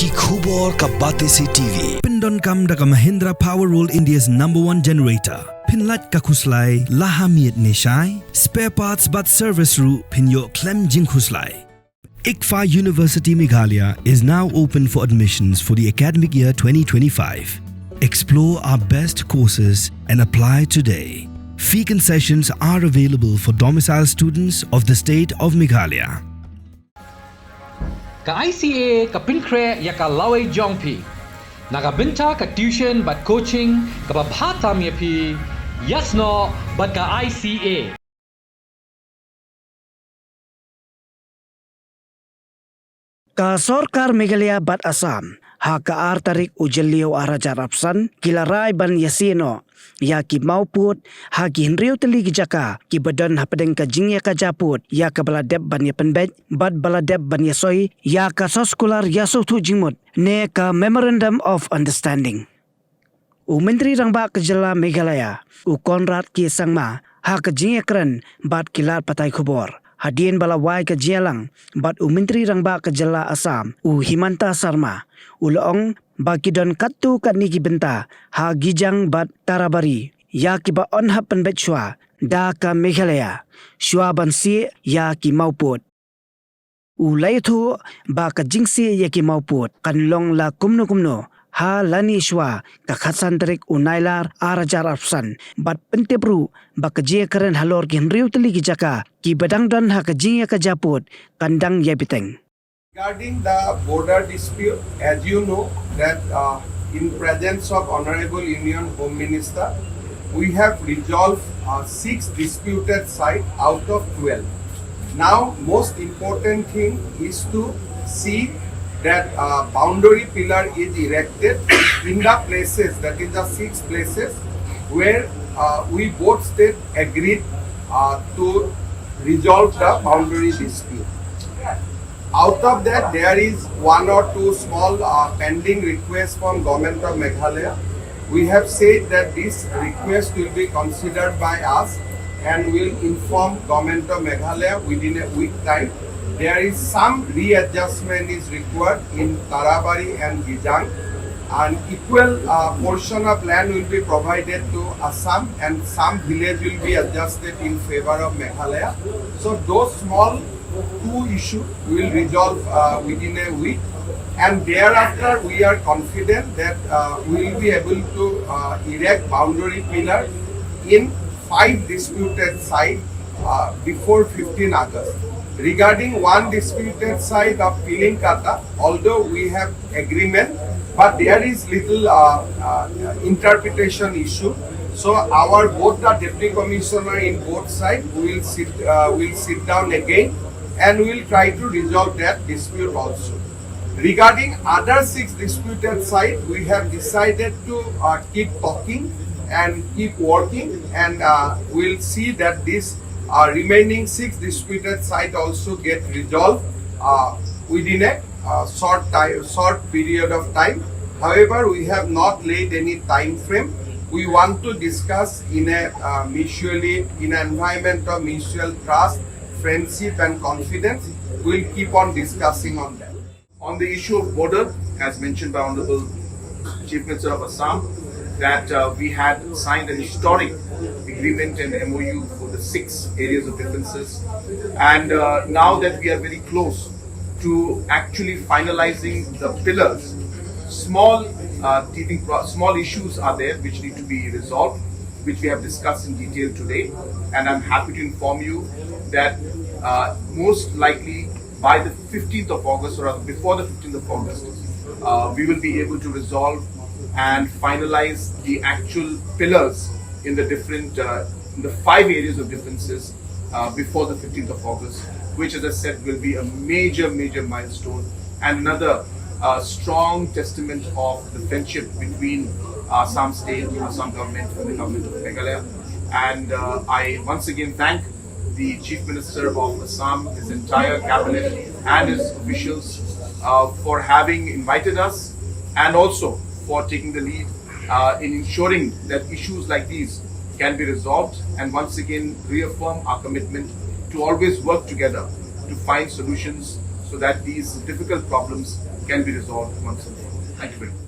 Ki khubor ka bate si TV. Pindon kam da ka Mahindra Powerroll India's #1 generator. Pinlat ka khuslai lahamiet nishai. Spare parts but service ru pinyo klem jing khuslai. ICFA University Meghalaya is now open for admissions for the academic year 2025. Explore our best courses and apply today. Fee concessions are available for domicile students of the state of Meghalaya. Ka ICA ka pinkre ya ka laway jongpi. Nakabinta ka tuition but coaching ka babhata mi pi. Yasno but ka ICA. Ka Sorkar Meghalaya-Assam ha ka artarik ujelio arajar apsan kilarai ban yasino ya ki Mawpud ha ki hinriu teli ki Jaka ki badan hapadeng ka jingya ka Japut ya ka baladeb ban ya penbej bad baladeb ban yasoi ya ka soskular yaso tu jingmut ne ka Memorandum of Understanding. U Menteri Rangba Kejala Meghalaya u Konrad ki sangma ha ka jingya keren bad kilar patai khubor. Hadien bala wai ke jialang bat u Menteri Rangba Kejala Assam u Himanta Sarma u loong bagi don katu kat niki benta ha gijang bat tarabari ya ki ba on hapen bet Shwa da ka Meghalaya Shwa ban Sieh ya ki Mawpud u laitu ba ka jingsi ya ki Mawpud kan long la kumno ha lani Shwa ka khatsan tarik unailar arajar afsan bat pentepru ba kejia keren halor ki henriu teli ki Jaka ki badang don ha kejia ka Japut kandang ya biteng. Regarding the border dispute, as you know that in presence of Honorable Union Home Minister, we have resolved 6 disputed sites out of 12. Now, most important thing is to see that boundary pillar is erected in the places, that is the 6 places where we both states agreed to resolve the boundary dispute. Out of that, there is 1 or 2 small pending requests from Government of Meghalaya. We have said that this request will be considered by us and will inform Government of Meghalaya within a week time. There is some readjustment is required in Tarabari and Gijang. An equal portion of land will be provided to Assam and some village will be adjusted in favor of Meghalaya. So those small 2 issues will resolve within a week, and thereafter we are confident that we will be able to erect boundary pillar in 5 disputed sites before 15 August. Regarding one disputed site of Pilinkata, although we have agreement, but there is little interpretation issue. So our both the deputy commissioner in both sides will sit down again and we will try to resolve that dispute also. Regarding other 6 disputed sites, we have decided to keep talking and keep working, and we'll see that this remaining 6 disputed sites also get resolved within a short period of time. However, we have not laid any time frame. We want to discuss in a in an environment of mutual trust, friendship and confidence. We'll keep on discussing on that. On the issue of border, as mentioned by Honorable Chief Minister of Assam, that we had signed an historic agreement and MOU for the 6 areas of differences, and now that we are very close to actually finalizing the pillars, small issues are there which need to be resolved, which we have discussed in detail today, and I'm happy to inform you that most likely by the 15th of August or before the 15th of August, we will be able to resolve and finalize the actual pillars in the different, in the 5 areas of differences before the 15th of August, which, as I said, will be a major milestone and another strong testament of the friendship between Assam State, Assam government and the government of Meghalaya. And I once again thank the Chief Minister of Assam, his entire cabinet and his officials for having invited us and also for taking the lead in ensuring that issues like these can be resolved, and once again reaffirm our commitment to always work together to find solutions so that these difficult problems can be resolved once and for all. Thank you very much.